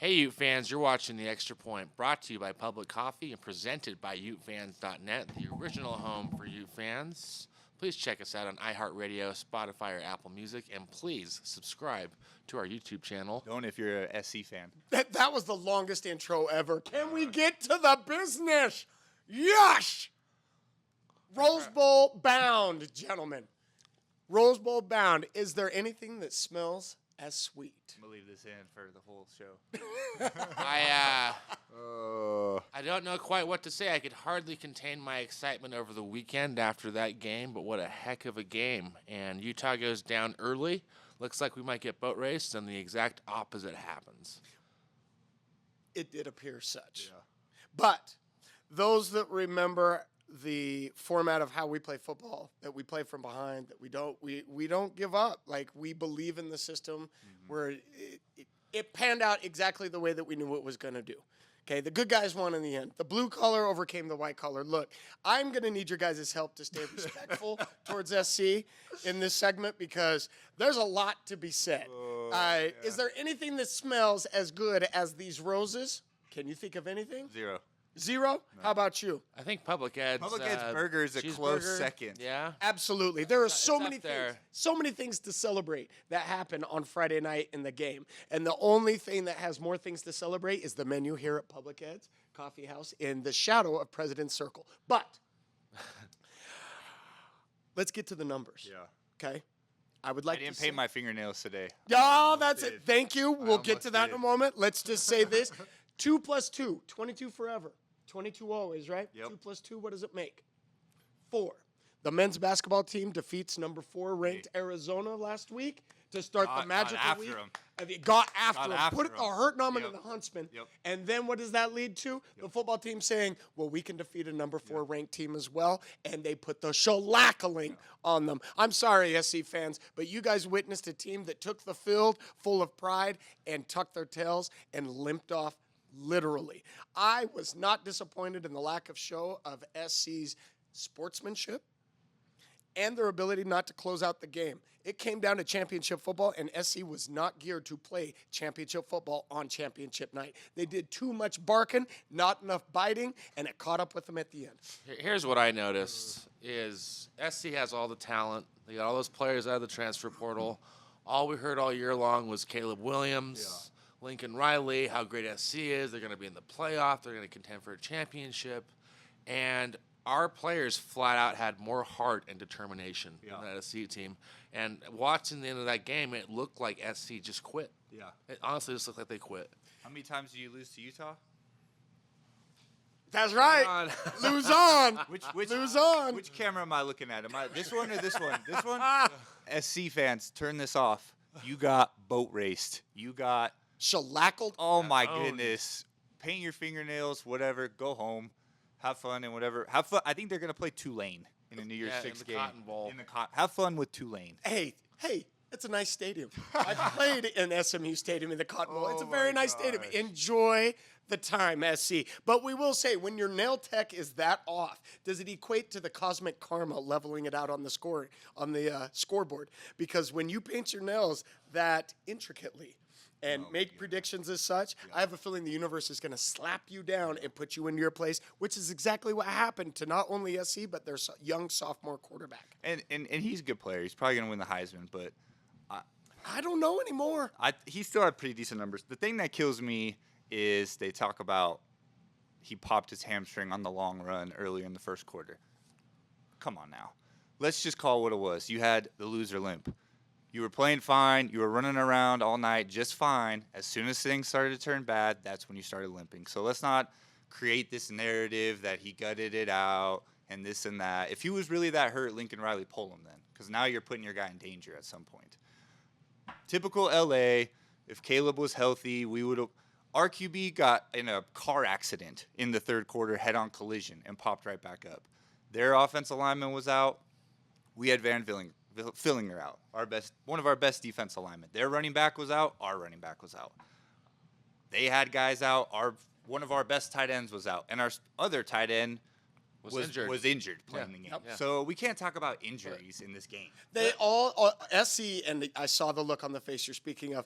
Hey, Ute fans, you're watching The Extra Point, brought to you by Public Coffee and presented by Utefans.net, the original home for Ute fans. Please check us out on iHeartRadio, Spotify, or Apple Music, and please subscribe to our YouTube channel. Don't if you're a SC fan. That was the longest intro ever. Can we get to the business? Yes! Rose Bowl bound, gentlemen. Rose Bowl bound. Is there anything that smells as sweet? I'm going to leave this in for the whole show. I don't know quite what to say. I could hardly contain my excitement over the weekend after that game, but what a heck of a game. And Utah goes down early. Looks like we might get boat raced, and the exact opposite happens. It did appear such. Yeah. But those that remember the format of how we play football, that we play from behind, that we don't give up. Like, we believe in the system where it panned out exactly the way that we knew it was going to do. Okay, the good guys won in the end. The blue color overcame the white color. Look, I'm going to need your guys' help to stay respectful towards SC in this segment because there's a lot to be said. Is there anything that smells as good as these roses? Can you think of anything? Zero? No. How about you? I think Public Ed's Burger is a close second. Yeah, absolutely. There are so many things to celebrate that happen on Friday night in the game, and the only thing that has more things to celebrate is the menu here at Public Ed's Coffee House in the shadow of President's Circle. But let's get to the numbers. Yeah. Okay. I didn't paint my fingernails today. Oh, that's it. Thank you. We'll get to that in a moment. Let's just say this. 2 plus 2, 22 forever. 22 always, right? Yep. 2 plus 2, what does it make? 4. The men's basketball team defeats number 4 ranked Arizona last week to start the magical week. Got after him. Put a hurt on into the Huntsman. Yep. And then what does that lead to? The football team saying, well, we can defeat a number 4 ranked team as well. And they put the shellacking on them. I'm sorry, SC fans, but you guys witnessed a team that took the field full of pride and tucked their tails and limped off. Literally. I was not disappointed in the lack of show of SC's sportsmanship and their ability not to close out the game. It came down to championship football, and SC was not geared to play championship football on championship night. They did too much barking, not enough biting, and it caught up with them at the end. Here's what I noticed is SC has all the talent. They got all those players out of the transfer portal. All we heard all year long was Caleb Williams, Lincoln Riley, how great SC is. They're going to be in the playoff. They're going to contend for a championship. And our players flat out had more heart and determination than that SC team. And watching the end of that game, it looked like SC just quit. Yeah. It honestly just looked like they quit. How many times did you lose to Utah? That's right. Lose on. Lose on. Which camera am I looking at? Am I this one or this one? This one? SC fans, turn this off. You got boat raced. You got shellackled. Oh my goodness! Paint your fingernails, whatever. Go home, have fun, and whatever. Have fun. I think they're gonna play Tulane in the New Year's Six game. Cotton Bowl. Have fun with Tulane. Hey, it's a nice stadium. I played in SMU Stadium in the Cotton Bowl. It's a very nice stadium. Enjoy the time, SC. But we will say, when your nail tech is that off, does it equate to the cosmic karma leveling it out on the scoreboard? Because when you paint your nails that intricately and make predictions as such, I have a feeling the universe is going to slap you down and put you in your place, which is exactly what happened to not only SC, but their young sophomore quarterback. And he's a good player. He's probably going to win the Heisman, but I don't know anymore. He still had pretty decent numbers. The thing that kills me is they talk about he popped his hamstring on the long run earlier in the first quarter. Come on now. Let's just call it what it was. You had the loser limp. You were playing fine. You were running around all night just fine. As soon as things started to turn bad, that's when you started limping. So let's not create this narrative that he gutted it out and this and that. If he was really that hurt, Lincoln Riley, pull him then, because now you're putting your guy in danger at some point. Typical LA. If Caleb was healthy, we would have. Our QB got in a car accident in the third quarter, head-on collision, and popped right back up. Their offensive lineman was out. We had Van Fillinger out, one of our best defensive linemen. Their running back was out. Our running back was out. They had guys out. One of our best tight ends was out, and our other tight end was injured playing the game. Yep. So we can't talk about injuries in this game. They all SC, and I saw the look on the face you're speaking of.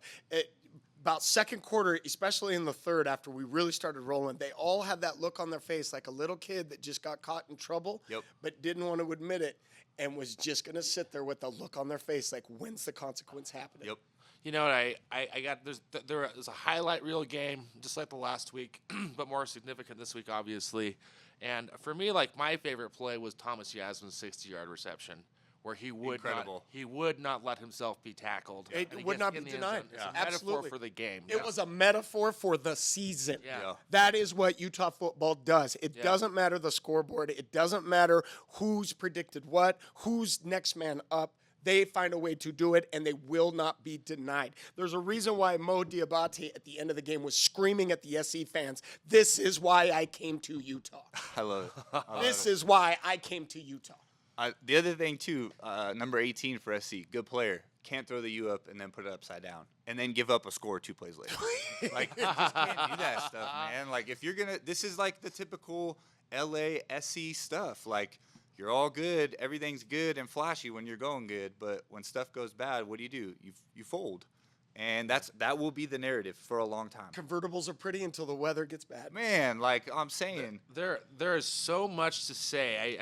about second quarter, especially in the third, after we really started rolling, they all had that look on their face like a little kid that just got caught in trouble, but didn't want to admit it and was just going to sit there with a look on their face like, when's the consequence happening? Yep. You know what I got? There was a highlight reel game, just like the last week, but more significant this week, obviously. And for me, like, my favorite play was Thomas Yasmin's 60-yard reception, where he would not let himself be tackled. It would not be denied. It's a Absolutely. metaphor for the game. It was a metaphor for the season. Yeah. That is what Utah football does. It doesn't matter the scoreboard. It doesn't matter who's predicted what, who's next man up. They find a way to do it, and they will not be denied. There's a reason why Mo Diabate at the end of the game was screaming at the SC fans, "This is why I came to Utah." I love it. This is why I came to Utah. The other thing, too, number 18 for SC, good player. Can't throw the U up and then put it upside down. And then give up a score 2 plays later. Like, you just can't do that stuff, man. Like, if you're going to – this is like the typical LA SC stuff. Like, you're all good. Everything's good and flashy when you're going good. But when stuff goes bad, what do? You fold. And that will be the narrative for a long time. Convertibles are pretty until the weather gets bad. Man, like I'm saying. There is so much to say.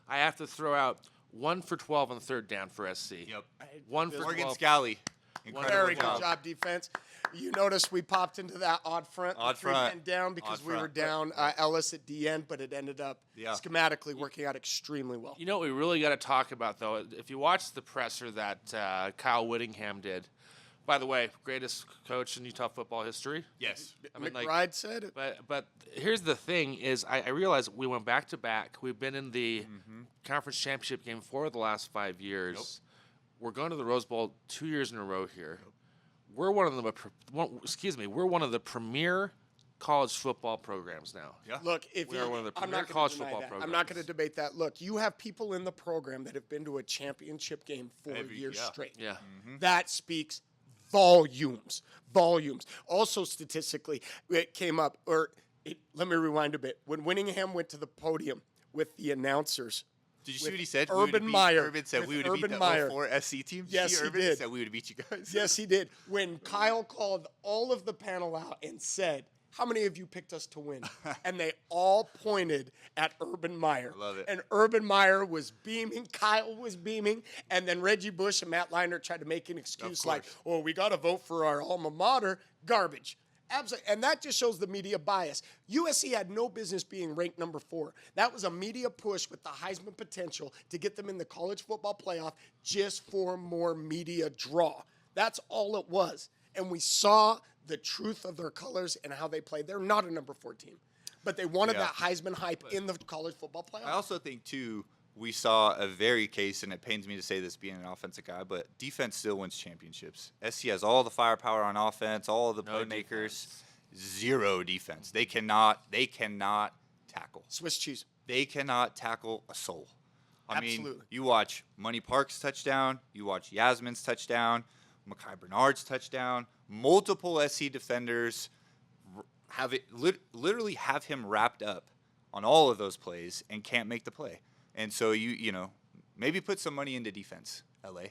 I have to throw out 1 for 12 on third down for SC. Yep. 1 for Morgan 12. Scally. Incredible Very good job, defense. You notice we popped into that odd front. Odd front. And down because Odd we were front. down Ellis at the end, but it ended up schematically working out extremely well. You know what we really got to talk about, though? If you watch the presser that Kyle Whittingham did, by the way, greatest coach in Utah football history. Yes. I mean, McBride said it. But here's the thing: is I realize we went back to back. We've been in the conference championship game for the last 5 years. Yep. We're going to the Rose Bowl 2 years in a row here. Yep. We're one of the premier college football programs now. Yeah. Look, We are one of the I'm premier not college going to football deny that. programs. I'm not going to debate that. Look, you have people in the program that have been to a championship game 4 years straight. Yeah. That speaks volumes. Volumes. Also, statistically, it came up, let me rewind a bit. When Whittingham went to the podium with the announcers, Did you see what he said? Urban Meyer. Urban said we would have beat Urban the Meyer. 04 SC team. Yes, he Urban did. said we would have beat you guys. yes, he did. When Kyle called all of the panel out and said, "How many of you picked us to win?" And they all pointed at Urban Meyer. I love it. And Urban Meyer was beaming. Kyle was beaming. And then Reggie Bush and Matt Leinart tried to make an excuse like, "Oh, we got to vote for our alma mater." Garbage. Absolutely. And that just shows the media bias. USC had no business being ranked number 4. That was a media push with the Heisman potential to get them in the college football playoff just for more media draw. That's all it was. And we saw the truth of their colors and how they played. They're not a number 4 team, but they wanted that Heisman hype in the college football playoff. I also think, too, we saw a very case, and it pains me to say this being an offensive guy, but defense still wins championships. SC has all the firepower on offense, all of the playmakers, zero defense. They cannot tackle. Swiss cheese. They cannot tackle a soul. I mean, Absolutely. you watch Money Park's touchdown, you watch Yasmin's touchdown, Mekhi Bernard's touchdown, multiple SC defenders have it literally have him wrapped up on all of those plays and can't make the play. And so you know, maybe put some money into defense, LA.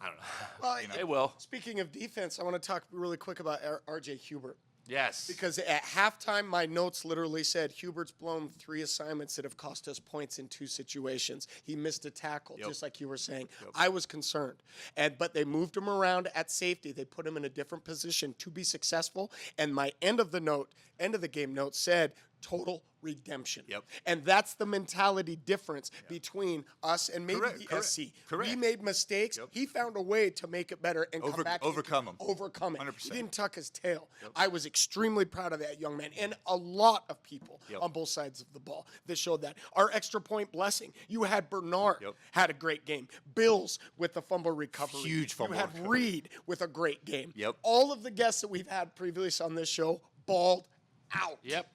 I don't know. Well, They will. Speaking of defense, I want to talk really quick about R.J. Hubert. Yes. Because at halftime, my notes literally said Hubert's blown 3 assignments that have cost us points in 2 situations. He missed a tackle, just like you were saying. I was concerned. But they moved him around at safety. They put him in a different position to be successful. And my end of the game note said total redemption. And that's the mentality difference between us and maybe the SC. Correct. We made mistakes. He found a way to make it better and come back. Overcome them. Overcome it. 100%. He didn't tuck his tail. I was extremely proud of that young man and a lot of people on both sides of the ball that showed that. Our extra point blessing. You had Bernard had a great game. Bills with the fumble recovery. Huge fumble You had recovery. Reed with a great game. Yep. All of the guests that we've had previously on this show balled out. Yep.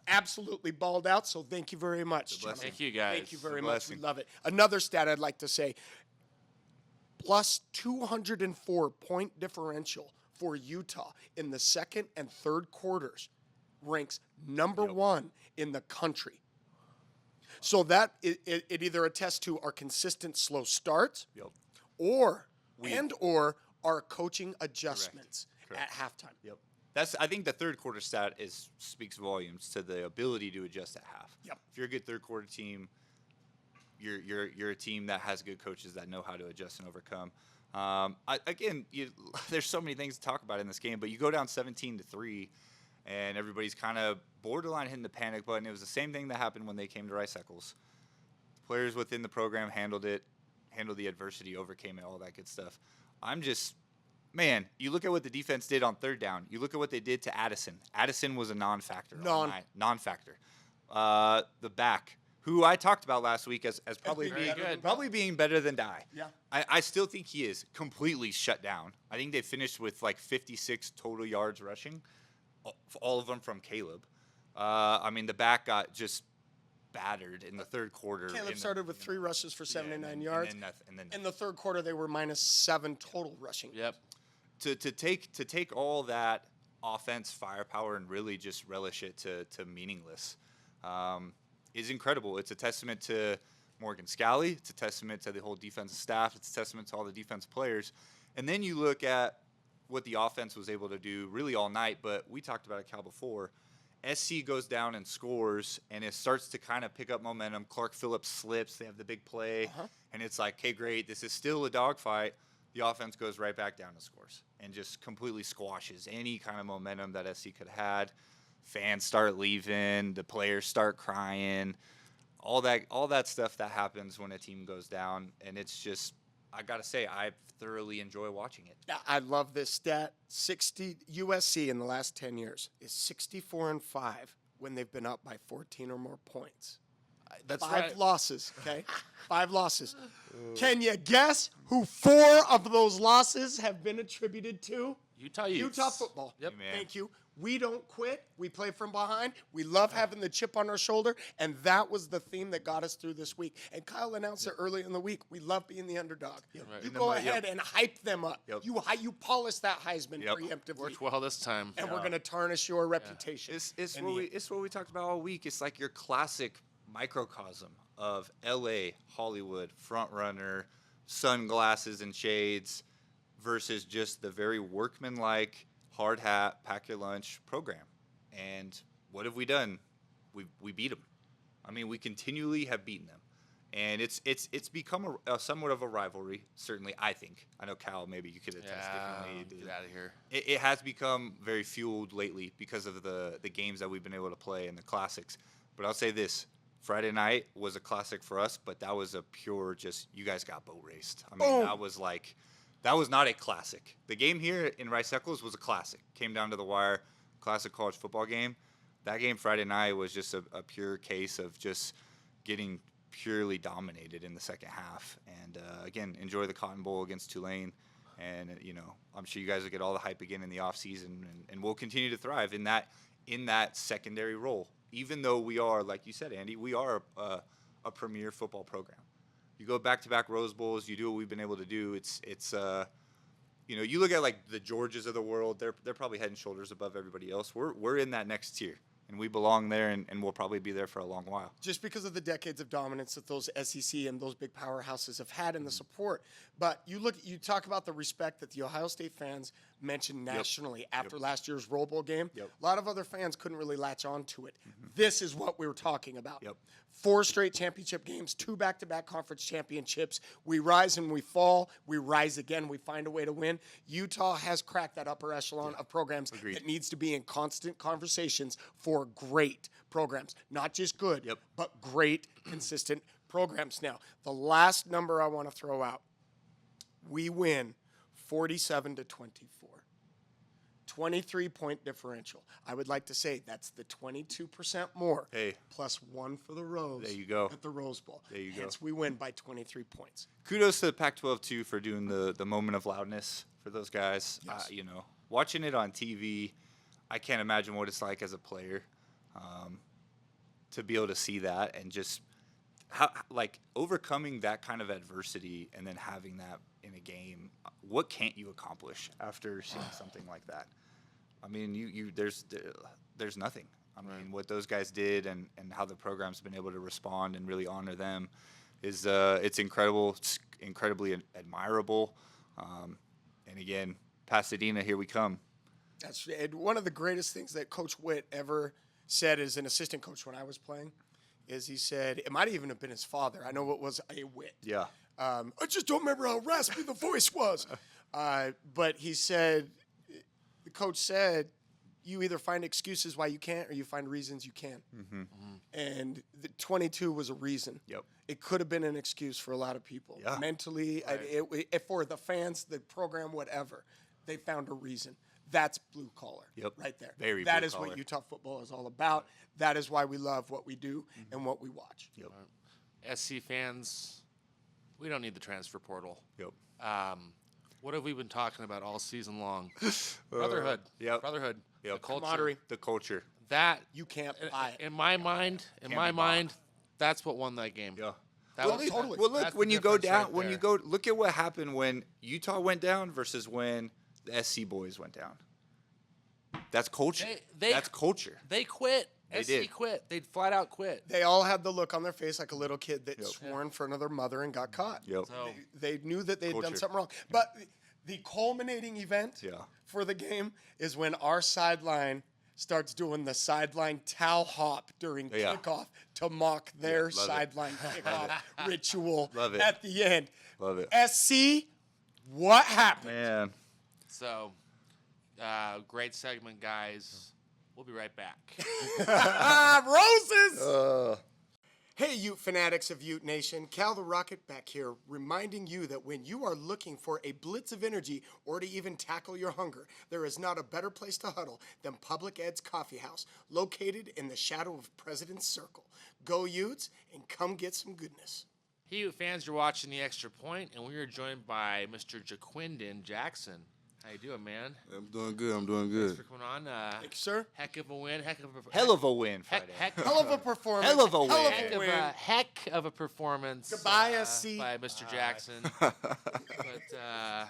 Absolutely balled out. So thank you very much, gentlemen. Thank you, guys. Thank you very a much. We blessing. love it. Another stat I'd like to say, plus 204 point differential for Utah in the second and third quarters ranks number 1 in the country. So that it either attests to our consistent slow starts or our coaching adjustments. at halftime. Yep. I think the third quarter stat speaks volumes to the ability to adjust at half. Yep. If you're a good third quarter team, you're a team that has good coaches that know how to adjust and overcome. There's so many things to talk about in this game, but you go down 17-3, and everybody's kind of borderline hitting the panic button. It was the same thing that happened when they came to Rice Eccles. Players within the program handled the adversity, overcame it, all that good stuff. Man, you look at what the defense did on third down. You look at what they did to Addison. Addison was a non-factor. Non-factor. The back, who I talked about last week as probably being better than Dye. Yeah. I still think he is completely shut down. I think they finished with like 56 total yards rushing, all of them from Caleb. The back got just battered in the third quarter. Caleb started with 3 rushes for 79 yards. And then in the third quarter, they were -7 total rushing. Yep. To take all that offense firepower and really just relish it to meaningless is incredible. It's a testament to Morgan Scally. It's a testament to the whole defensive staff. It's a testament to all the defensive players. And then you look at what the offense was able to do really all night, but we talked about it, Cal, before. SC goes down and scores, and it starts to kind of pick up momentum. Clark Phillips slips. They have the big play, and it's like, okay, great. This is still a dogfight. The offense goes right back down and scores and just completely squashes any kind of momentum that SC could have had. Fans start leaving. The players start crying. All that stuff that happens when a team goes down, and it's just, I got to say, I thoroughly enjoy watching it. I love this stat. USC in the last 10 years is 64-5 when they've been up by 14 or more points. That's 5 right. losses, okay? 5 losses. Can you guess who 4 of those losses have been attributed to? Utah Utes. Utah football. Yep. Amen. Thank you. We don't quit. We play from behind. We love having the chip on our shoulder, and that was the theme that got us through this week. And Kyle announced it early in the week. We love being the underdog. Right. You go ahead and hype them up. Yep. You polish that Heisman preemptively, Worked well this time. and we're going to tarnish your reputation. It's what we talked about all week. It's like your classic microcosm of L.A., Hollywood, front runner, sunglasses and shades, versus just the very workmanlike, hard hat, pack your lunch program. And what have we done? We beat them. I mean, we continually have beaten them. And it's become a somewhat of a rivalry, certainly, I think. I know, Cal, maybe you could attest differently. Get out of here. It has become very fueled lately because of the games that we've been able to play and the classics. But I'll say this. Friday night was a classic for us, but that was a pure just, you guys got boat raced. I mean, that was not a classic. The game here in Rice Eccles was a classic. Came down to the wire, classic college football game. That game Friday night was just a pure case of just getting purely dominated in the second half. And, again, enjoy the Cotton Bowl against Tulane. And, I'm sure you guys will get all the hype again in the offseason, and we'll continue to thrive in that secondary role. Even though we are, like you said, Andy, we are a premier football program. You go back-to-back Rose Bowls, you do what we've been able to do. It's you look at like the Georgias of the world, they're probably head and shoulders above everybody else. We're in that next tier, and we belong there, and we'll probably be there for a long while. Just because of the decades of dominance that those SEC and those big powerhouses have had in the support. But you talk about the respect that the Ohio State fans mentioned nationally after last year's Roll Bowl game. Yep. A lot of other fans couldn't really latch on to it. This is what we were talking about. Yep. 4 straight championship games, 2 back-to-back conference championships. We rise and we fall. We rise again. We find a way to win. Utah has cracked that upper echelon of programs that needs to be in constant conversations for great programs. Not just good, but great, consistent programs. Now, the last number I want to throw out, we win 47-24. 23-point differential. I would like to say that's the 22% more, plus 1 for the Rose. There you go. At the Rose Bowl. There you go. Hence, we win by 23 points. Kudos to the Pac-12 too for doing the moment of loudness for those guys. Yes. Watching it on TV, I can't imagine what it's like as a player to be able to see that and just overcoming that kind of adversity and then having that in a game. What can't you accomplish after seeing something like that? I mean, there's nothing. I mean, what those guys did and how the program's been able to respond and really honor them is it's incredible. It's incredibly admirable. And again, Pasadena, here we come. That's and one of the greatest things that Coach Witt ever said as an assistant coach when I was playing is he said, it might even have been his father. I know it was a Witt. Yeah. I just don't remember how raspy the voice was. But he said, the coach said, you either find excuses why you can't or you find reasons you can. And the 22 was a reason. Yep. It could have been an excuse for a lot of people. Yeah. Mentally, for the fans, the program, whatever. They found a reason. That's blue collar right there. Very That blue is collar. what Utah football is all about. That is why we love what we do and what we watch. Yep. SC fans, we don't need the transfer portal. Yep. What have we been talking about all season long? Brotherhood. Yep. Brotherhood. Yep. The culture. Camaraderie. The culture. That You can't buy it. in my mind, be bought. that's what won that game. Yeah. That Well, was- totally. Well, look, that's the when you go difference down, right when you there. go, look at what happened when Utah went down versus when the SC boys went down. That's culture. That's culture. They quit. They SC did. quit. They flat out quit. They all had the look on their face like a little kid that swore in front of their mother and got caught. Yep. So They knew that they had done Culture. something wrong. But the culminating event for the game is when our sideline starts doing the sideline towel hop during Yeah. kickoff to mock their love it. sideline kickoff ritual Love it. at the end. Love it. SC, what happened? Man. So, great segment, guys. We'll be right back. Roses! Hey, Ute fanatics of Ute Nation, Cal the Rocket back here, reminding you that when you are looking for a blitz of energy or to even tackle your hunger, there is not a better place to huddle than Public Ed's Coffee House, located in the shadow of President's Circle. Go Utes and come get some goodness. Hey, you fans, you're watching The Extra Point, and we are joined by Mr. Jaquindon Jackson. How you doing, man? I'm doing good. I'm doing Thanks good. for coming on. Thank you, sir. Heck of a win. Hell of a win Friday. Hell of a performance. Hell of a win. Heck of a performance. Goodbye, SC. By Mr. Jackson. But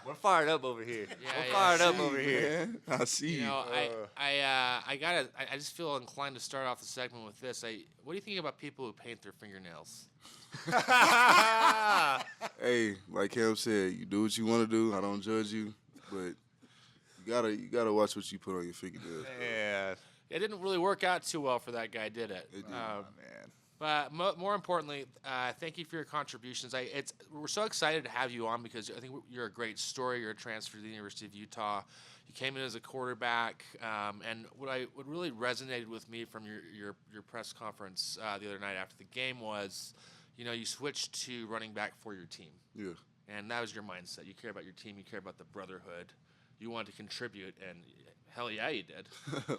We're fired up over here. Yeah, We're yeah. fired up over here. Man, I see you you. know, I just feel inclined to start off the segment with this. What do you think about people who paint their fingernails? Hey, like Cam said, you do what you want to do. I don't judge you, but you gotta watch what you put on your fingernails. Yeah. It didn't really work out too well for that guy, did it? It did. Man. But more importantly, thank you for your contributions. We're so excited to have you on because I think you're a great story. You're a transfer to the University of Utah. You came in as a quarterback, and what really resonated with me from your press conference the other night after the game was, you switched to running back for your team, Yeah. and that was your mindset. You care about your team. You care about the brotherhood. You wanted to contribute, and hell yeah, you did.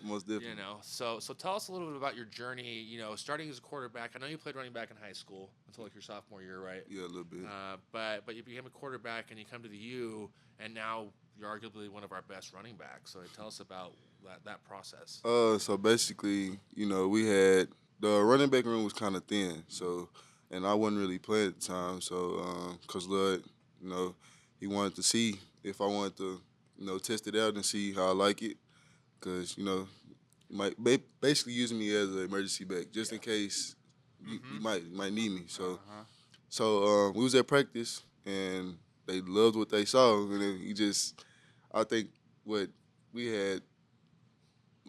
Most definitely. So tell us a little bit about your journey. Starting as a quarterback. I know you played running back in high school until like your sophomore year, right? Yeah, a little bit. But you became a quarterback and you come to the U, and now you're arguably one of our best running backs. So tell us about that process. So basically, we had the running back room was kind of thin. So, and I wasn't really playing at the time. So, Coach Ludd, he wanted to see if I wanted to, test it out and see how I like it. Because, basically using me as an emergency back just in case you might need me. So, we was at practice and they loved what they saw. And then I think we had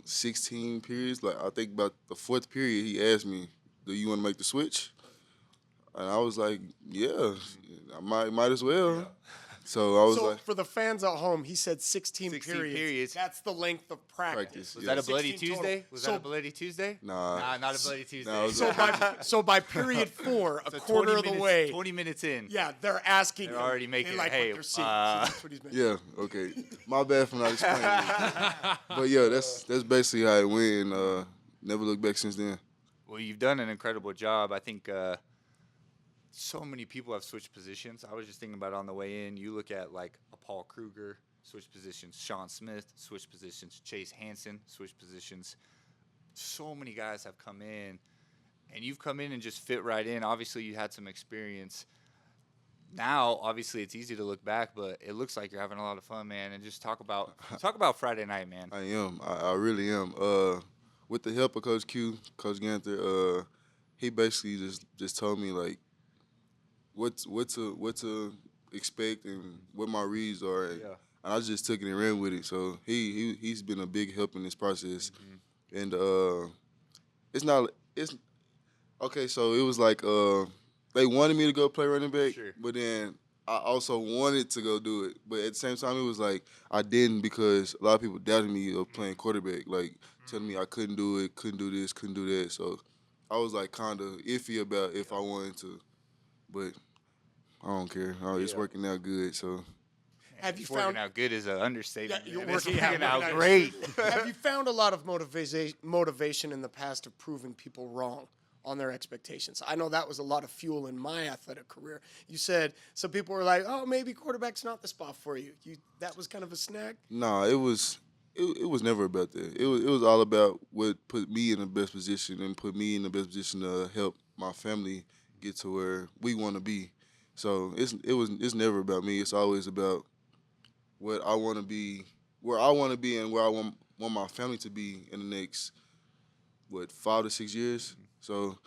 16 periods. Like I think about the fourth period, he asked me, "Do you want to make the switch?" And I was like, "Yeah, I might as well." Yeah. So I was So like, for the fans at home, he said 16 16 periods. That's the length of practice. Was that a bloody 16 total. Tuesday? Was So- that a bloody Tuesday? Nah, not a bloody Tuesday. Nah, it was So by period 4, a So quarter 20 of the minutes- way, 20 minutes in. yeah, they're asking. They're him. already making they it, like hey, what they're seeing. So that's what he's meant. yeah, okay. My bad for not explaining. But yeah, that's basically how it went. And, never looked back since then. Well, you've done an incredible job. I think so many people have switched positions. I was just thinking about it on the way in. You look at like a Paul Kruger, switch positions. Sean Smith, switch positions. Chase Hansen, switch positions. So many guys have come in, and you've come in and just fit right in. Obviously, you had some experience. Now, obviously, it's easy to look back, but it looks like you're having a lot of fun, man. And just talk about Friday night, man. I am. I really am. With the help of Coach Q, Coach Ganther, he basically just told me like what to expect and what my reads are. And Yeah. and I just took it and ran with it. So he's been a big help in this process, and it's okay. So it was like they wanted me to go play running back, but then I also wanted to go do it. But at the same time, it was like I didn't because a lot of people doubted me of playing quarterback, like telling me I couldn't do it, couldn't do this, couldn't do that. So I was like kind of iffy about if I wanted to, but I don't care. It's working out good. So Have you It's working found out good is an understatement. Yeah, you're man. It's working working out out great. Have you found a lot of motivation in the past of proving people wrong on their expectations? I know that was a lot of fuel in my athletic career. You said some people were like, "Oh, maybe quarterback's not the spot for you." That was kind of a snag. nah, it was never about that. It was all about what put me in the best position and put me in the best position to help my family get to where we want to be. So it's never about me. It's always about what I want to be, where I want to be, and where I want my family to be in the next 5 to 6 years. So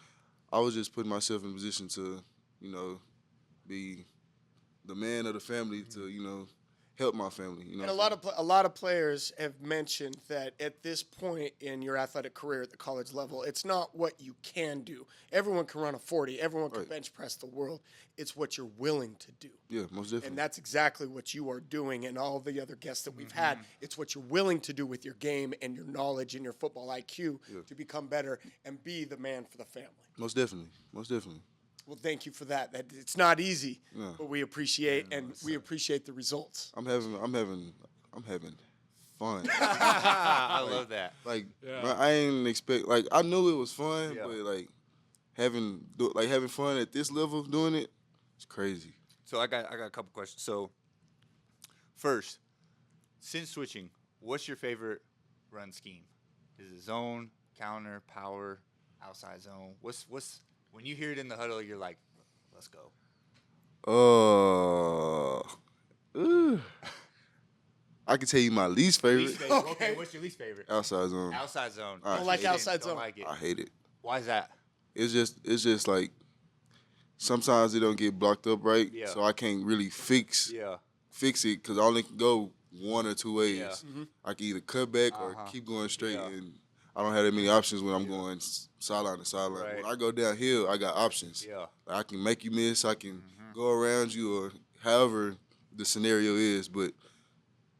I was just putting myself in a position to, be the man of the family to, help my family. And a lot of players have mentioned that at this point in your athletic career at the college level, it's not what you can do. Everyone can run a 40. Everyone can bench press the world. It's what you're willing to do. Yeah, most definitely. And that's exactly what you are doing, and all the other guests that we've had. It's what you're willing to do with your game and your knowledge and your football IQ to become better and be the man for the family. Most definitely. Most definitely. Well, thank you for that. It's not easy, but we appreciate we appreciate the results. I'm having fun. I love that. Like I ain't expect. Like I knew it was fun, but like having fun at this level doing it, it's crazy. So I got a couple questions. So first, since switching, what's your favorite run scheme? Is it zone, counter, power, outside zone? What's when you hear it in the huddle, you're like, let's go. I can tell you my least favorite. Okay, what's your least favorite? Outside zone. Outside zone. I Don't like hate it. outside zone. Don't like it. I hate it. Why is that? It's just like sometimes it don't get blocked up right, so I can't really fix it because I only can go one or two ways. Yeah. I can either cut back or keep going straight, and I don't have that many options when I'm going sideline to sideline. Right. When I go downhill, I got options. Yeah. Like I can make you miss, I can go around you, or however the scenario is. But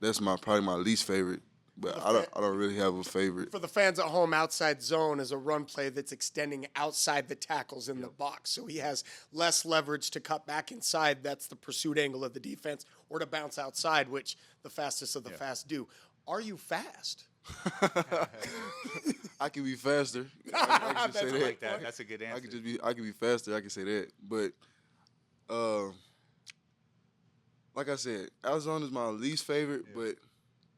that's probably my least favorite. But I don't really have a favorite. For the fans at home, outside zone is a run play that's extending outside the tackles in the box. So he has less leverage to cut back inside. That's the pursuit angle of the defense, or to bounce outside, which the fastest of the fast do. Are you fast? I can be faster. I can just say that. Like that. That's a good answer. I can be faster. I can say that. But like I said, outside zone is my least favorite. But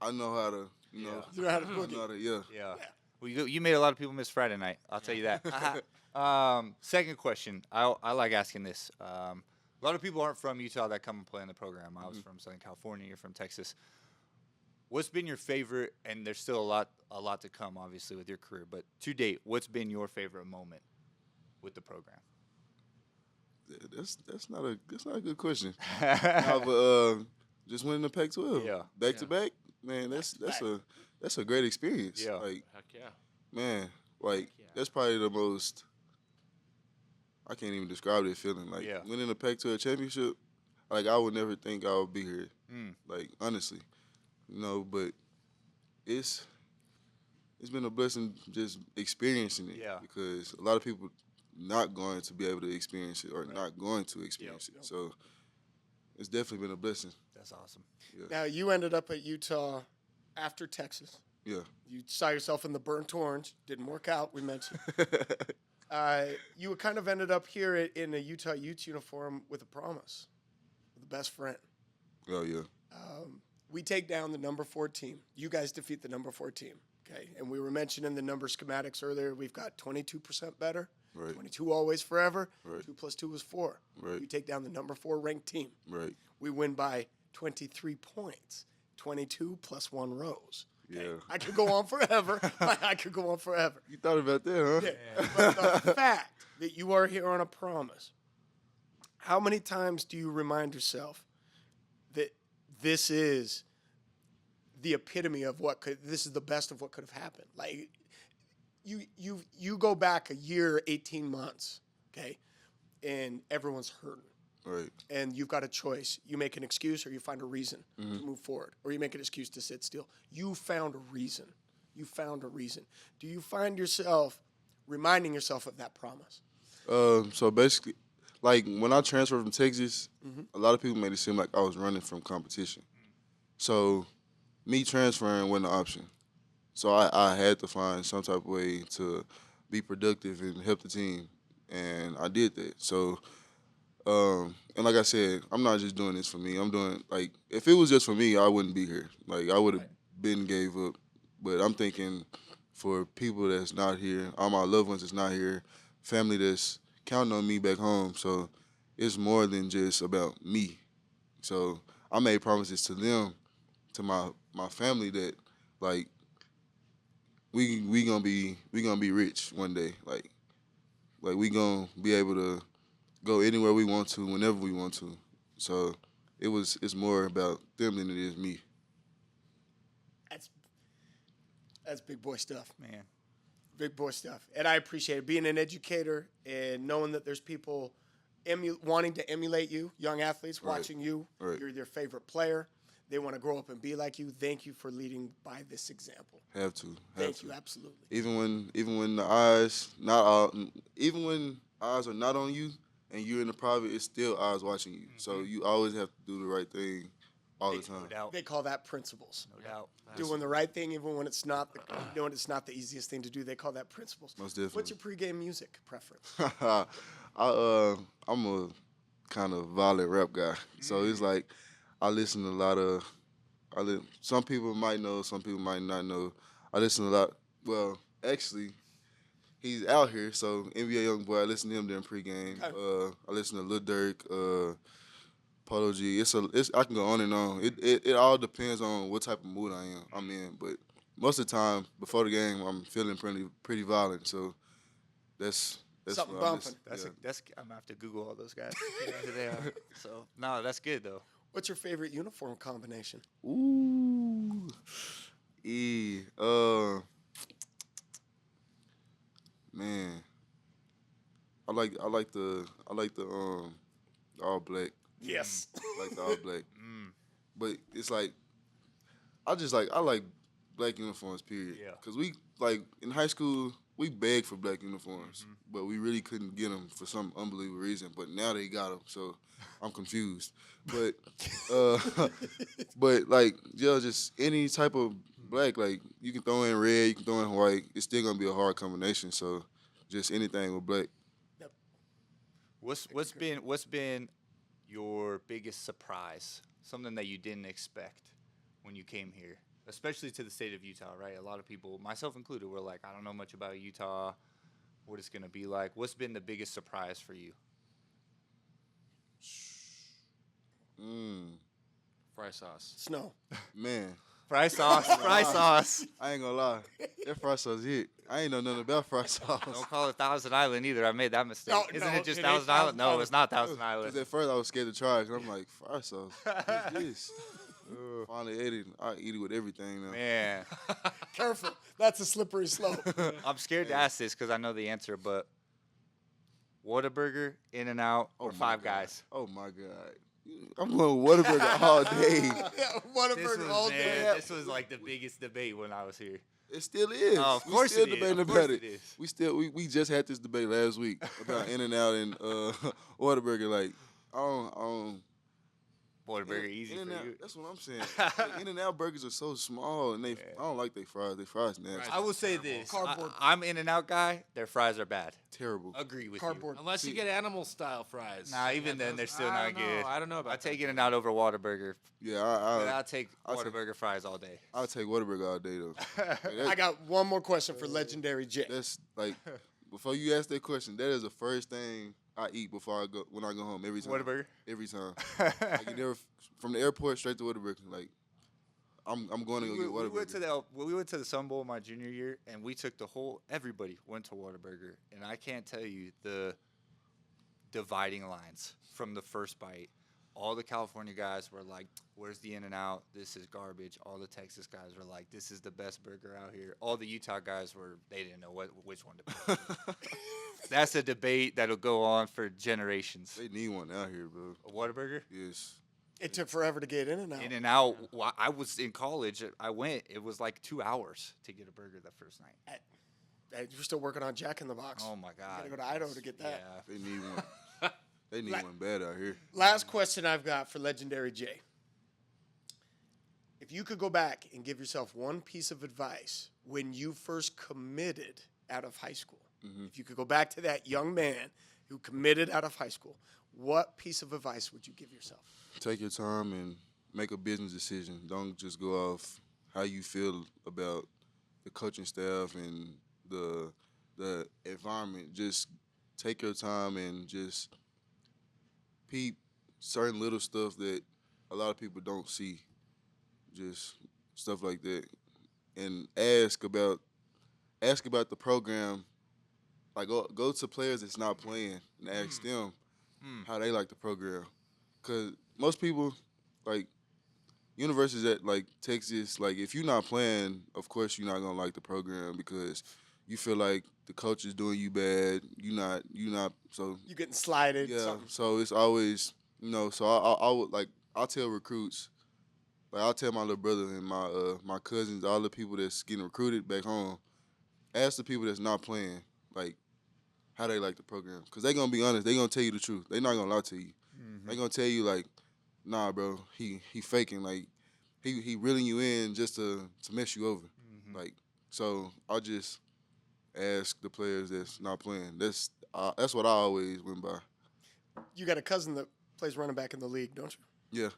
I know how to. You know how to cook it. Yeah. Well, you made a lot of people miss Friday night. I'll tell you that. Second question. I like asking this. A lot of people aren't from Utah that come and play in the program. I was from Southern California. You're from Texas. What's been your favorite? And there's still a lot to come, obviously, with your career. But to date, what's been your favorite moment with the program? That's not a good question. But just winning the Pac-12. Yeah. Back to back. Man, that's a great experience. Yeah. Like, Heck yeah. man, like that's probably the most. I can't even describe that feeling. Like winning the Pac-12 championship. Like I would never think I would be here. Like honestly, but it's been a blessing just experiencing it. Yeah. Because a lot of people not going to be able to experience it or not going to experience it. So it's definitely been a blessing. That's awesome. Yeah. Now, you ended up at Utah after Texas. Yeah. You saw yourself in the burnt orange. Didn't work out, we mentioned. You kind of ended up here in a Utah Utes uniform with a promise, with a best friend. Oh, yeah. We take down the number 4 team. You guys defeat the number 4 team. Okay, and we were mentioning the number schematics earlier. We've got 22% better. Right. 22 always forever. Right. 2 plus 2 is 4. Right. You take down the number 4 ranked team. Right. We win by 23 points. 22 plus 1 rose. Okay? Yeah. I could go on forever. I could go on forever. You thought about that, huh? Yeah. But the fact that you are here on a promise, how many times do you remind yourself that this is the epitome of this is the best of what could have happened. Like you go back a year, 18 months, okay, and everyone's hurting. Right. And you've got a choice. You make an excuse or you find a reason to move forward, or you make an excuse to sit still. You found a reason. Do you find yourself reminding yourself of that promise? So basically, like when I transferred from Texas, a lot of people made it seem like I was running from competition. So me transferring wasn't an option. So I had to find some type of way to be productive and help the team, and I did that. So, and like I said, I'm not just doing this for me. I'm doing, like, if it was just for me, I wouldn't be here. Like, I would have been gave up. But I'm thinking for people that's not here, all my loved ones that's not here, family that's counting on me back home. So it's more than just about me. So I made promises to them, to my family, that like we gonna be rich one day. Like we gonna be able to go anywhere we want to, whenever we want to. So it's more about them than it is me. That's big boy stuff. Man. Big boy stuff. And I appreciate it. Being an educator and knowing that there's people wanting to emulate you, young athletes watching you. Right. You're their favorite player. They want to grow up and be like you. Thank you for leading by this example. Have to. Thank you, absolutely. Even when the even when eyes are not on you and you're in the private, it's still eyes watching you. So you always have to do the right thing all the time. No doubt. They call that principles. No doubt. Doing the right thing even when it's not the easiest thing to do. They call that principles. Most definitely. What's your pregame music preference? I'm a kind of violent rap guy, so it's like I listen to a lot of. Some people might know, some people might not know. I listen to a lot. Well, actually, he's out here, so NBA YoungBoy. I listen to him during pregame. I listen to Lil Durk, Polo G. I can go on and on. It all depends on what type of mood I'm in. But most of the time, before the game, I'm feeling pretty violent. So that's Something what I bumping. listen- That's I'm gonna have to Google all those guys. Who they are. So no, that's good though. What's your favorite uniform combination? Ooh. Man. I like the all black. Yes. I like the all black. But it's like I like black uniforms, period. Yeah. Cause we in high school we begged for black uniforms, but we really couldn't get them for some unbelievable reason. But now they got them, so I'm confused. But but like just any type of black, like you can throw in red, you can throw in white. It's still gonna be a hard combination. So just anything with black. What's been your biggest surprise? Something that you didn't expect when you came here, especially to the state of Utah, right? A lot of people, myself included, were like, I don't know much about Utah, what it's gonna be like. What's been the biggest surprise for you? Fry sauce. Snow. Man, Fry sauce. Fry sauce. I ain't gonna lie, that fry sauce hit. I ain't know nothing about fry sauce. Don't call it Thousand Island either. I made that mistake. No, Isn't no, it just it ain't Thousand Island? Thousand No, Island. it's not Thousand Cause Island. at first I was scared to try it, cause I'm like, fry sauce. What's this? Finally ate it. I eat it with everything now. Man, Careful. That's a slippery slope. I'm scared to ask this because I know the answer, but Whataburger, In-N-Out, or my Five God. Guys? Oh my God. I'm going with Whataburger all day. Whataburger all day. This was like the biggest debate when I was here. It still is. Oh, of We course still it is. debating Of course about it it. is. We just had this debate last week about In-N-Out and Whataburger. Like, I don't Whataburger easy for In-N-Out, you. that's what I'm saying. Like, In-N-Out burgers are so small, and I don't like their fries. Their fries nasty. I will say this. Cardboard. I'm In-N-Out guy. Their fries are bad. Terrible. Agree with Cardboard. Unless you get animal style fries. Nah, even then, they're still not good. I don't know about I take that. In-N-Out over Whataburger. Yeah, But I'll take I'll take- Whataburger fries all day. I'll take Whataburger all day though. I got one more question for legendary Jay. That's like before you ask that question, that is the first thing I eat before I go when I go home every time. Whataburger? Every time. Like you never from the airport straight to Whataburger. Like I'm going to go get We went Whataburger. we went to the Sun Bowl my junior year, and we took everybody went to Whataburger, and I can't tell you the dividing lines from the first bite all the California guys were like, "Where's the In-N-Out? This is garbage." All the Texas guys were like, "This is the best burger out here." All the Utah guys they didn't know which one to pick. That's a debate that'll go on for generations. They need one out here, bro. A Whataburger? Yes. It took forever to get In-N-Out. In-N-Out. I was in college. I went. It was like 2 hours to get a burger that first night. Hey, you're still working on Jack in the Box. Oh my God! You gotta go to Idaho to get that. Yeah. They need one. They need one bad out here. Last question I've got for Legendary Jay. If you could go back and give yourself one piece of advice when you first committed out of high school, if you could go back to that young man who committed out of high school, what piece of advice would you give yourself? Take your time and make a business decision. Don't just go off how you feel about the coaching staff and the environment. Just take your time and just peep certain little stuff that a lot of people don't see. Just stuff like that. And ask about the program. Like go to players that's not playing and ask them how they like the program. Cause most people, like universities at like Texas, like if you're not playing, of course you're not gonna like the program because you feel like the coach is doing you bad. You not so You getting slided? yeah. something. So it's always so I would like I'll tell recruits, like I'll tell my little brother and my cousins, all the people that's getting recruited back home, ask the people that's not playing like how they like the program, cause they gonna be honest. They gonna tell you the truth. They not gonna lie to you. They gonna tell you like, nah, bro, he faking, like he reeling you in just to mess you over, like. So I'll just ask the players that's not playing. That's what I always went by. You got a cousin that plays running back in the league, don't you? Yeah,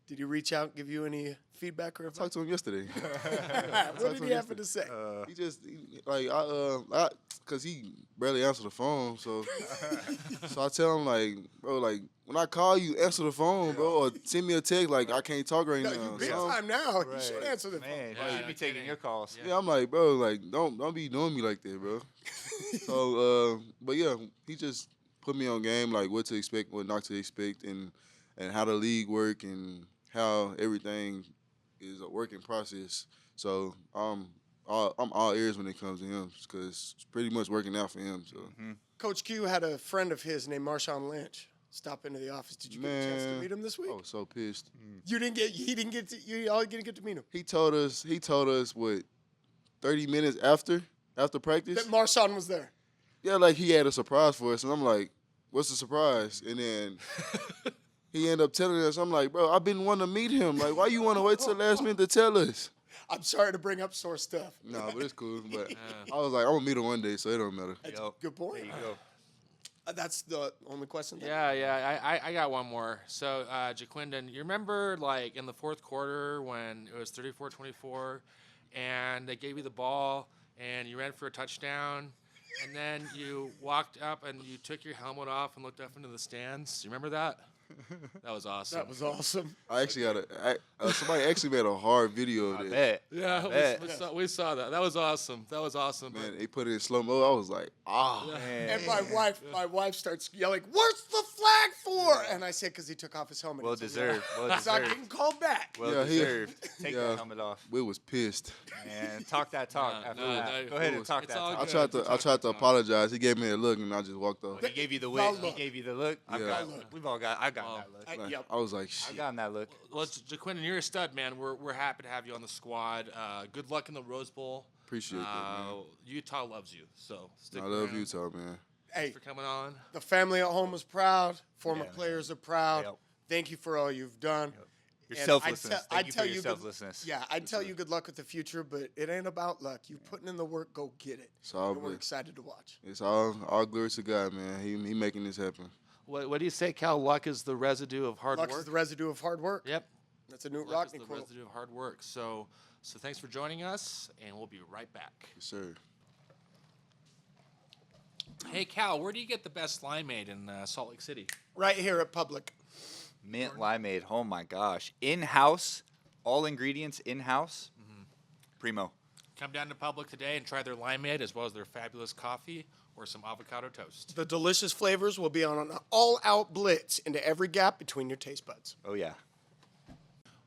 Did he reach out and give you any feedback or I advice? talked to him yesterday. What did he happen to say? He just cause he barely answered the phone, so I tell him like, bro, like when I call you, answer the phone, bro, or send me a text. Like I can't talk right No, now. you big So time now. You should answer the phone. Man, Yeah, you should be no taking kidding. your calls. yeah, I'm like, bro, like don't be doing me like that, bro. So, but yeah, he just put me on game, like what to expect, what not to expect, and how the league work and how everything is a working process. So I'm all ears when it comes to him because it's pretty much working out for him. So Coach Q had a friend of his named Marshawn Lynch stop into the office. Did you get a chance to Man. meet him this week? I was so pissed. You didn't get. He didn't get to. You all didn't get to meet him. He told us what 30 minutes after practice. That Marshawn was there. Yeah, like he had a surprise for us, and I'm like, "What's the surprise?" And then he ended up telling us, "I'm like, bro, I've been wanting to meet him. Like, why you want to wait till the last minute to tell us?" I'm sorry to bring up sore stuff. No, but it's cool. But I was like, I'm gonna meet him one day, so it don't matter. That's Yup. a good point. There you go. That's the only question. Yeah. I got one more. So, Jaquindon, you remember like in the fourth quarter when it was 34-24 and they gave you the ball and you ran for a touchdown and then you walked up and you took your helmet off and looked up into the stands? You remember that? That was awesome. That was awesome. I actually somebody actually made a hard video of I that. bet. Yeah, bet. we saw that. That was awesome. Man, they put it in slow mo. I was like, Man. And my wife starts yelling, "What's the flag for?" And I said, "Because he took off his helmet." Well It's a deserved. Well He's not deserved. getting called back. Well Yeah, he- deserved. Take yeah. that helmet off. we was pissed. And talk that talk No, after no, that. no, Go ahead and it's talk that all talk. good. I tried to apologize. He gave me a look, and I just walked off. He gave you the No look. He look. gave you the look. Yeah. We've all got. I got Well, that look. Yep. I was like, I shit. got that look. Well, Jaquindon, you're a stud, man. We're happy to have you on the squad. Good luck in the Rose Bowl. Appreciate that, man. Utah loves you, so stick I love around. Utah, man. Hey, Thanks for coming on. the family at home is proud. Former Yeah, man. players are proud. Yep. Thank you for all you've done. Your And selflessness. I'd Thank you tell for your good- selflessness. Yeah, I'd tell you good luck with the future, but it ain't about luck. You putting in the work, go get it. It's all And we're good. excited to watch. It's all glory to God, man. He making this happen. What do you say, Cal? Luck is the residue of hard Luck work. is the residue of hard work. Yep. That's a Newt Luck is Rockney the quote. residue of hard work. So thanks for joining us, and we'll be right back. Yes, sir. Hey, Cal, where do you get the best limeade in Salt Lake City? Right here at Public. Mint limeade. Oh my gosh. In house. All ingredients in house. Primo. Come down to Public today and try their limeade as well as their fabulous coffee or some avocado toast. The delicious flavors will be on an all-out blitz into every gap between your taste buds. Oh, yeah.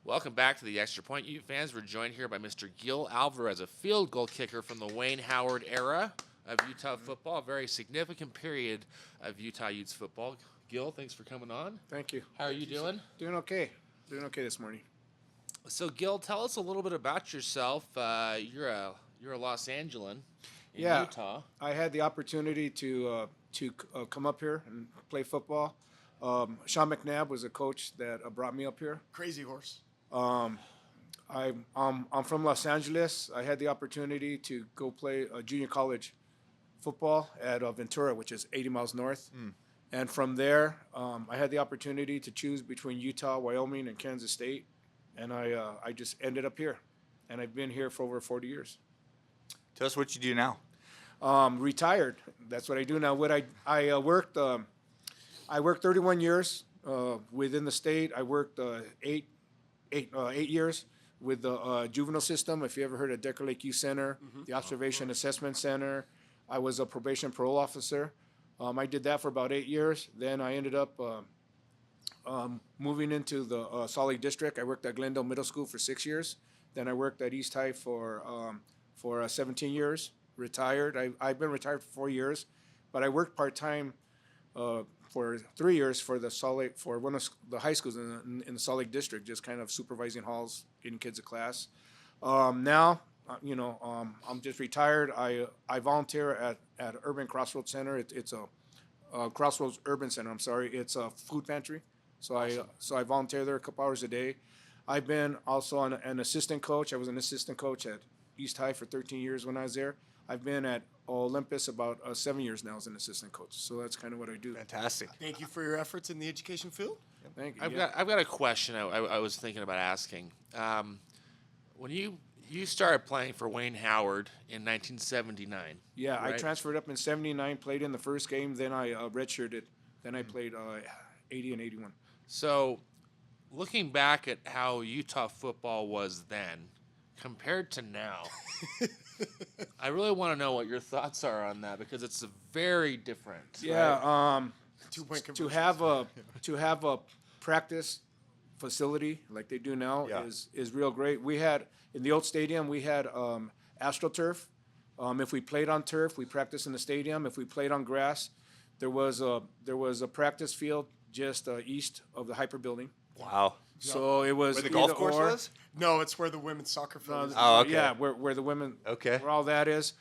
Welcome back to the Extra Point Ute fans. We're joined here by Mr. Gil Alvarez, a field goal kicker from the Wayne Howard era of Utah football, a very significant period of Utah Utes football. Gil, thanks for coming on. Thank you. How are you doing? Doing okay. Doing okay this morning. So, Gil, tell us a little bit about yourself. You're a Los Angelan in Yeah. Utah. I had the opportunity to come up here and play football. Sean McNabb was a coach that brought me up here. Crazy horse. I'm from Los Angeles. I had the opportunity to go play junior college football at Ventura, which is 80 miles north. And from there, I had the opportunity to choose between Utah, Wyoming, and Kansas State. And I just ended up here. And I've been here for over 40 years. Tell us what you do now. Retired. That's what I do now. What I worked 31 years within the state. I worked eight years with the juvenile system. If you ever heard of Decker Lake Youth Center, the Observation Assessment Center, I was a probation parole officer. I did that for about 8 years. Then I ended up moving into the Salt Lake District. I worked at Glendale Middle School for 6 years. Then I worked at East High for 17 years. Retired. I've been retired for 4 years, but I worked part-time for 3 years for the Salt Lake, for one of the high schools in the Salt Lake District, just kind of supervising halls, getting kids to class. Now, I'm just retired. I volunteer at Urban Crossroads Center. It's a Crossroads Urban Center. I'm sorry. It's a food pantry. So I volunteer there a couple hours a day. I've been also an assistant coach. I was an assistant coach at East High for 13 years when I was there. I've been at Olympus about 7 years now as an assistant coach. So that's kind of what I do. Fantastic. Thank you for your efforts in the education field. Thank you. I've got a question I was thinking about asking. When you started playing for Wayne Howard in 1979. Yeah, I right? transferred up in 79, played in the first game, then I redshirted. Then I played 80 and 81. So, looking back at how Utah football was then compared to now, I really want to know what your thoughts are on that because it's very different. Yeah, right? 2-point to conversion. have a practice facility like they do now Yeah. is real great. We had in the old stadium we had AstroTurf. If we played on turf, we practiced in the stadium. If we played on grass, there was a practice field just east of the Hyper building. Wow. So it was Where the golf either course or. was? No, it's where the women's soccer field is. Oh, okay. Yeah, where the women, Okay. where all that is.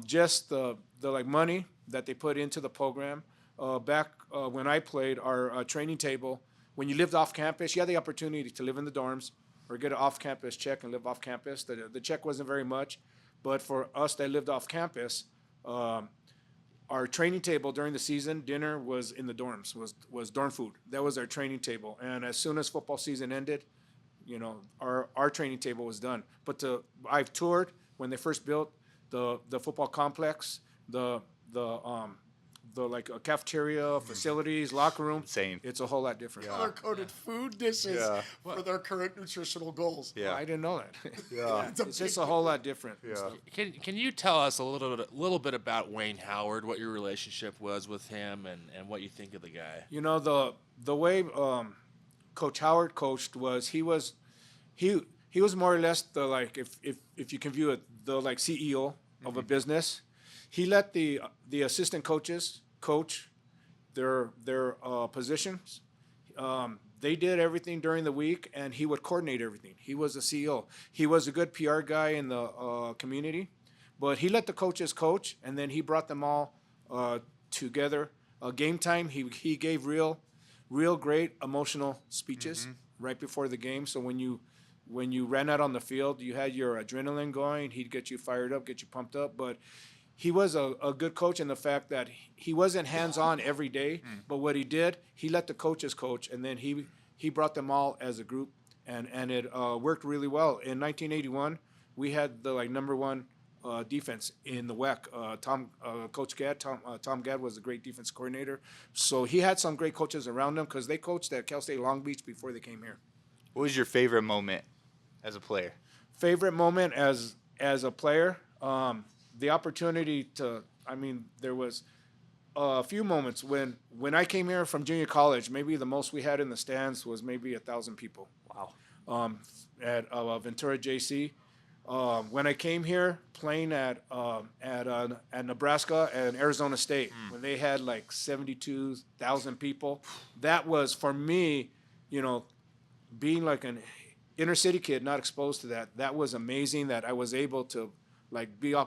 Just the like money that they put into the program. Back when I played, our training table, when you lived off campus, you had the opportunity to live in the dorms or get an off-campus check and live off campus. The check wasn't very much, but for us that lived off campus, our training table during the season, dinner was in the dorms, was dorm food. That was our training table. And as soon as football season ended, our training table was done. But I've toured when they first built the football complex, the like cafeteria, facilities, locker room. Insane. It's a whole lot different. Color-coded food dishes Yeah. for their current nutritional goals. Yeah. I didn't know that. Yeah. It's just a whole lot different. Yeah. Can you tell us a little bit about Wayne Howard, what your relationship was with him, and what you think of the guy? The way Coach Howard coached was he was more or less the like if you can view it the like CEO of a business. He let the assistant coaches coach their positions. They did everything during the week, and he would coordinate everything. He was the CEO. He was a good PR guy in the community, but he let the coaches coach, and then he brought them all together. Game time, he gave real great emotional speeches right before the game. So when you ran out on the field, you had your adrenaline going. He'd get you fired up, get you pumped up, but he was a good coach in the fact that he wasn't hands-on every day, but what he did, he let the coaches coach, and then he brought them all as a group, and it worked really well. In 1981, we had the number one defense in the WEC. Coach Gadd, Tom Gadd was a great defense coordinator, so he had some great coaches around him because they coached at Cal State Long Beach before they came here. What was your favorite moment as a player? Favorite moment as as a player, the opportunity to, there was a few moments when I came here from junior college, maybe the most we had in the stands was maybe 1,000 people. Wow. At Ventura JC. When I came here playing at Nebraska and Arizona State, when they had like 72,000 people, that was for me, being like an inner city kid, not exposed to that. That was amazing that I was able to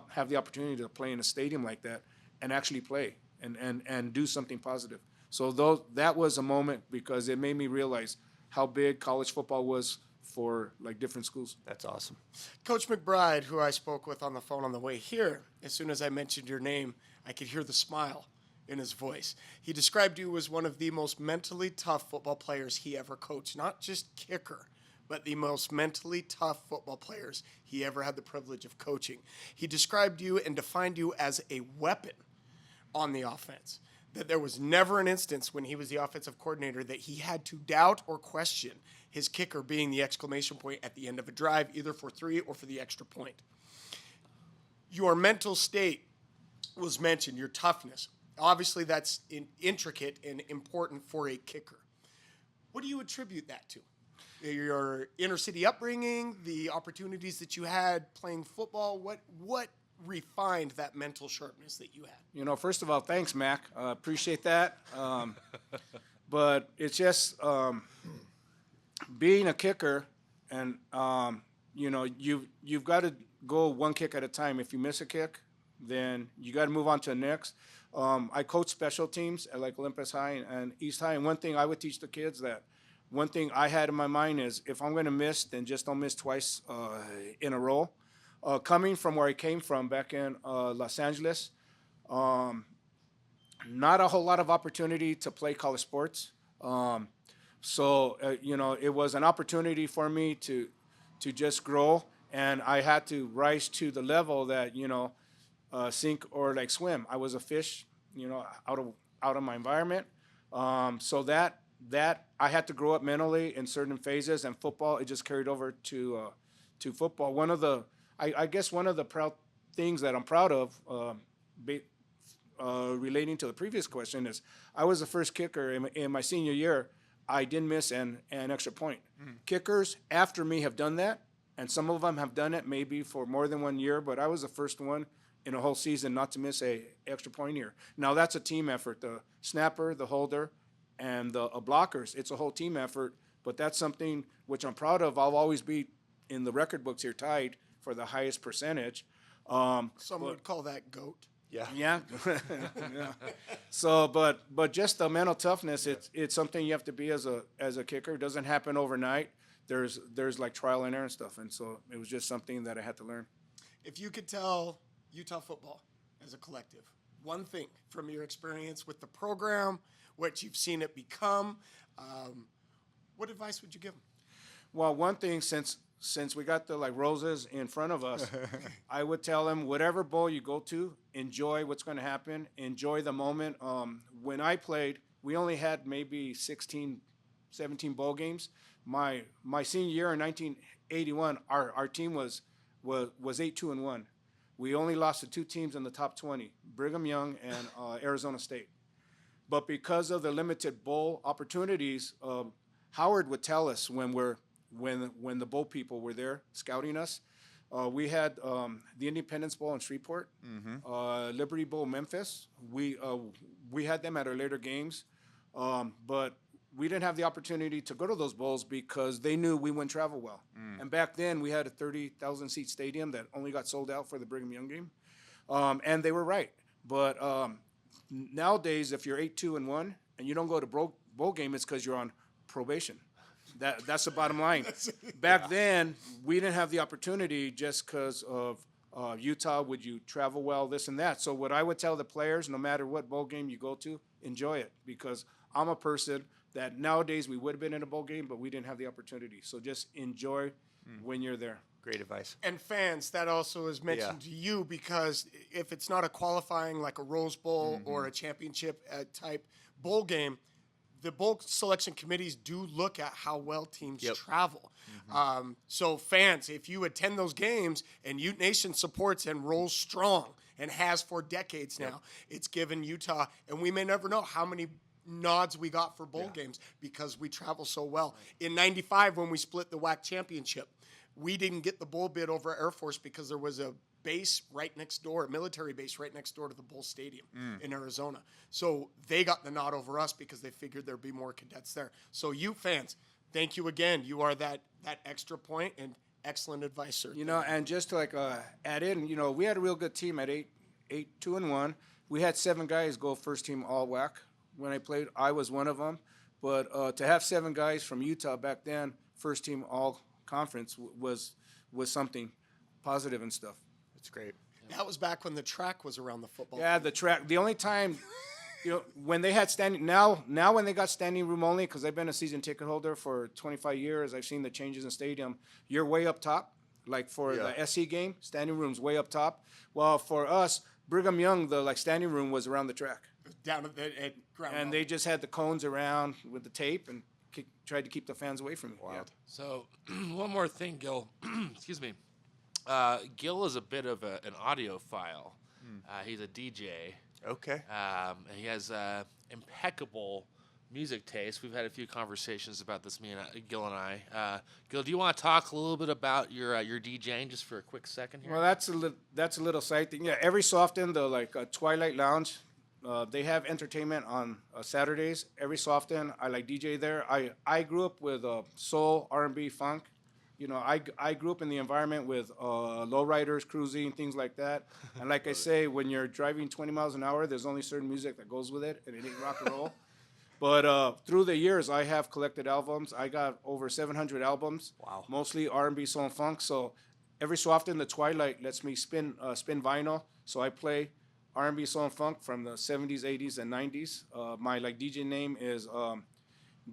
have the opportunity to play in a stadium like that and actually play and do something positive. So that was a moment because it made me realize how big college football was for like different schools. That's awesome. Coach McBride, who I spoke with on the phone on the way here, as soon as I mentioned your name, I could hear the smile in his voice. He described you as one of the most mentally tough football players he ever coached, not just kicker, but the most mentally tough football players he ever had the privilege of coaching. He described you and defined you as a weapon on the offense, that there was never an instance when he was the offensive coordinator that he had to doubt or question his kicker being the exclamation point at the end of a drive, either for 3 or for the extra point. Your mental state was mentioned, your toughness. Obviously, that's intricate and important for a kicker. What do you attribute that to? Your inner city upbringing, the opportunities that you had playing football, what refined that mental sharpness that you had? First of all, thanks, Mac. Appreciate that. But it's just being a kicker, and you've got to go one kick at a time. If you miss a kick, then you got to move on to the next. I coach special teams at like Olympus High and East High, and one thing I would teach the kids that one thing I had in my mind is if I'm going to miss, then just don't miss twice in a row. Coming from where I came from back in Los Angeles, not a whole lot of opportunity to play college sports. So it was an opportunity for me to just grow, and I had to rise to the level that, sink or like swim. I was a fish, out of my environment. So that I had to grow up mentally in certain phases, and football, it just carried over to football. I guess one of the proud things that I'm proud of, relating to the previous question, is I was the first kicker in my senior year. I didn't miss an extra point. Kickers after me have done that, and some of them have done it maybe for more than 1 year, but I was the first one in a whole season not to miss a extra point here. Now, that's a team effort. The snapper, the holder, and the blockers, it's a whole team effort, but that's something which I'm proud of. I'll always be in the record books here tied for the highest percentage. Some would call that GOAT. Yeah. Yeah. Yeah. So, but just the mental toughness, it's something you have to be as a kicker. It doesn't happen overnight. There's like trial and error and stuff, and so it was just something that I had to learn. If you could tell Utah football as a collective one thing from your experience with the program, what you've seen it become, what advice would you give them? Well, one thing, since we got the roses in front of us, I would tell them whatever bowl you go to, enjoy what's going to happen, enjoy the moment. When I played, we only had maybe 16, 17 bowl games. My senior year in 1981, our team was 8-2-1. We only lost to 2 teams in the top 20, Brigham Young and Arizona State. But because of the limited bowl opportunities, Howard would tell us when the bowl people were there scouting us. We had the Independence Bowl in Shreveport, Liberty Bowl Memphis. We had them at our later games, but we didn't have the opportunity to go to those bowls because they knew we wouldn't travel well. And back then, we had a 30,000 seat stadium that only got sold out for the Brigham Young game, and they were right. But nowadays, if you're 8-2-1 and you don't go to bowl game, it's because you're on probation. That's the bottom line. Back then, we didn't have the opportunity just because of Utah. Would you travel well, this and that? So what I would tell the players, no matter what bowl game you go to, enjoy it, because I'm a person that nowadays we would have been in a bowl game, but we didn't have the opportunity. So just enjoy when you're there. Great advice. And fans, that also is mentioned to you, because if it's not a qualifying like a Rose Bowl or a championship type bowl game, the bowl selection committees do look at how well teams Yep. travel. So fans, if you attend those games and Ute Nation supports and rolls strong and has for decades now, it's given Utah, and we may never know how many nods we got for bowl games because we travel so well. In '95, when we split the WAC championship, we didn't get the bowl bid over Air Force because there was a base right next door, a military base right next door to the Bull Stadium in Arizona. So they got the nod over us because they figured there'd be more cadets there. So Ute fans, thank you again. You are that extra point and excellent advice, sir. You know, and just to add in, you know, we had a real good team at 2-1. We had 7 guys go first team all WAC when I played. I was one of them. But to have 7 guys from Utah back then, first team all conference was something positive and stuff. It's great. That was back when the track was around the football. Yeah, the track. The only time, you know, when they had standing now when they got standing room only, because I've been a season ticket holder for 25 years, I've seen the changes in stadium. You're way up top, like for the SC game, standing room's way up top. Well, for us, Brigham Young, the standing room was around the track, Down at ground and level. they just had the cones around with the tape and tried to keep the fans away from it. Wild. So, one more thing, Gil. Excuse me. Gil is a bit of an audiophile. He's a DJ. Okay. And he has impeccable music taste. We've had a few conversations about this, Gil and I. Gil, do you want to talk a little bit about your DJing just for a quick second here? Well, that's a little side thing. Yeah, every so often the Twilight Lounge, they have entertainment on Saturdays. Every so often I DJ there. I grew up with soul, R&B, funk. You know, I grew up in the environment with lowriders, cruising, things like that. And like I say, when you're driving 20 miles an hour, there's only certain music that goes with it, and it ain't rock and roll. But through the years, I have collected albums. I got over 700 albums. Wow. Mostly R&B, soul, and funk. So every so often, the Twilight lets me spin vinyl. So I play R&B, soul, and funk from the 70s, 80s, and 90s. My DJ name is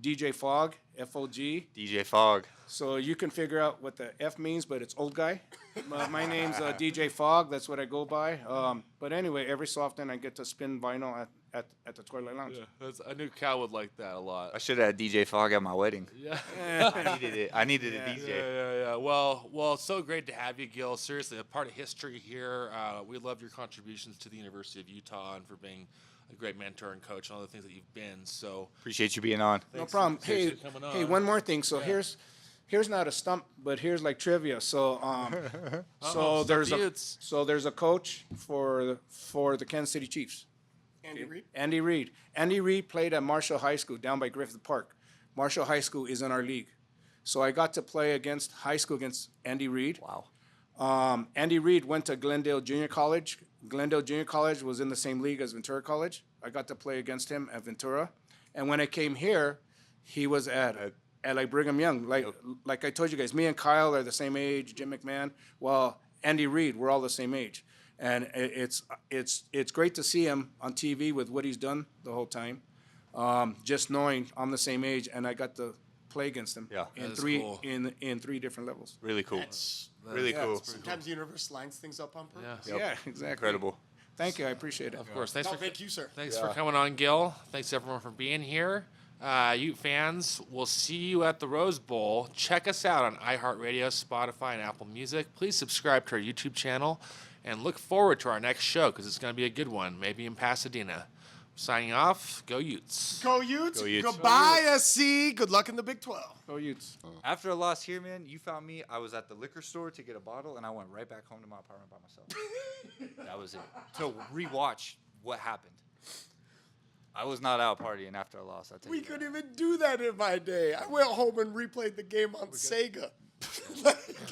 DJ Fog, F-O-G. DJ Fog. So you can figure out what the F means, but it's old guy. My name's DJ Fog. That's what I go by. But anyway, every so often I get to spin vinyl at the Twilight Lounge. I knew Cal would like that a lot. I should have had DJ Fog at my wedding. Yeah. I needed it. I needed a DJ. Yeah. Well, it's so great to have you, Gil. Seriously, a part of history here. We love your contributions to the University of Utah and for being a great mentor and coach and all the things that you've been. So Appreciate you being on. No problem. Thanks for coming on. One more thing. So here's not a stump, but here's trivia. So there's a coach for the Kansas City Chiefs. Andy Reid. Andy Reid. Andy Reid played at Marshall High School down by Griffith Park. Marshall High School is in our league. So I got to play against Andy Reid. Wow. Andy Reid went to Glendale Junior College. Glendale Junior College was in the same league as Ventura College. I got to play against him at Ventura. And when I came here, he was at Brigham Young. Like I told you guys, me and Kyle are the same age, Jim McMahon. Well, Andy Reid, we're all the same age. And it's great to see him on TV with what he's done the whole time. Just knowing I'm the same age, and I got to play against him in That is three cool. in 3 different levels. Really cool. Really yeah, cool. Sometimes the universe lines things up on purpose. Yeah. Yeah, exactly. Incredible. Thank you. I appreciate it. Of course. Thanks No, for thank you, sir. Thanks for coming on, Gil. Thanks everyone for being here. Ute fans, we'll see you at the Rose Bowl. Check us out on iHeartRadio, Spotify, and Apple Music. Please subscribe to our YouTube channel and look forward to our next show because it's going to be a good one, maybe in Pasadena. Signing off, go Utes. Go Utes. Go Utes. Goodbye, SC. Good luck in the Big 12. Go Utes. After a loss here, man, you found me. I was at the liquor store to get a bottle, and I went right back home to my apartment by myself. That was it. To rewatch what happened. I was not out partying after a loss. I tell We you that. couldn't even do that in my day. I went home and replayed the game on Sega.